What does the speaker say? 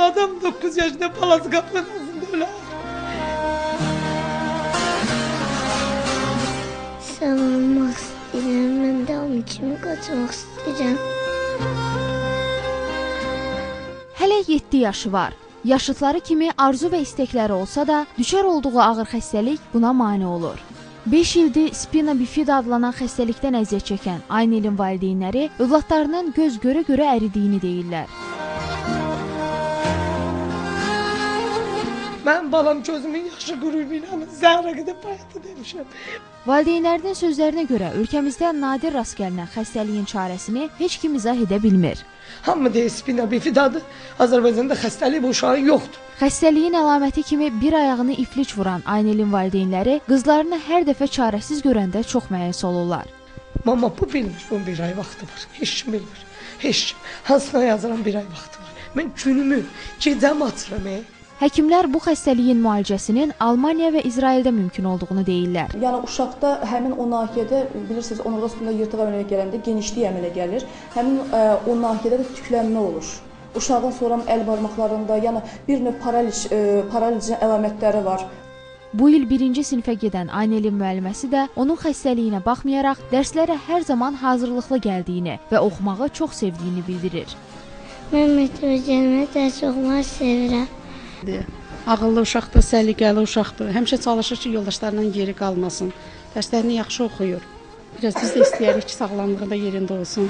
adam 9 yaşında palazı kapının ağzında öyle. Savunmaq istəyirəm, mən də onun kimi qaçmaq istəyirəm. Hələ 7 yaşı var. Yaşıtları kimi arzu və istəkləri olsa da, düşər olduğu ağır xəstəlik buna mane olur. 5 ildir spina bifida adlanan xəstəlikdən əziyyət çəkən Aynelin valideynləri övladlarının göz görə-görə əridiyini deyirlər. Mən balam gözümün yaşı qürubı ilə zəhra qədər bayatı demişəm. Valideynlərinin sözlərinə görə ölkəmizdə nadir rast gəlinən xəstəliyin çarəsini heç kim izah edə bilmir. Hamı deyir spina bifidadır, Azərbaycanda xəstəlik bu uşağın yoxdur. Xəstəliyin əlaməti kimi bir ayağını iflic vuran Aynelin valideynləri qızlarını hər dəfə çarəsiz görəndə çox məyus olurlar. Mama bu bilmir, bunun bir ay vaxtı var. Heç kim bilmir. Heç kim. Hansına yazıram bir ay vaxtı var. Mən günümü, gecəmi atıram. Həkimlər bu xəstəliyin müalicəsinin Almaniya və İsraildə mümkün olduğunu deyirlər. Yəni uşaqda həmin o nahiyədə bilirsiniz onurğasında yırtıq əmələ gələndə genişlik əmələ gəlir. Həmin o nahiyədə də tüklənmə olur. Uşağın sonra əl barmaqlarında, yəni bir növ paralizin əlamətləri var. Bu il 1-ci sinifə gedən Aynelin müəlliməsi də onun xəstəliyinə baxmayaraq dərslərə hər zaman hazırlıqlı gəldiyini və oxumağı çox sevdiyini bildirir. Mən məktəbə gəlməyi dərs oxumağı sevirəm. Ağıllı uşaqdır, səliqəli uşaqdır. Həmişə çalışır ki, yoldaşlarından geri qalmasın. Dərslərini yaxşı oxuyur. Biraz biz də istəyirik ki, sağlamlığı da yerində olsun.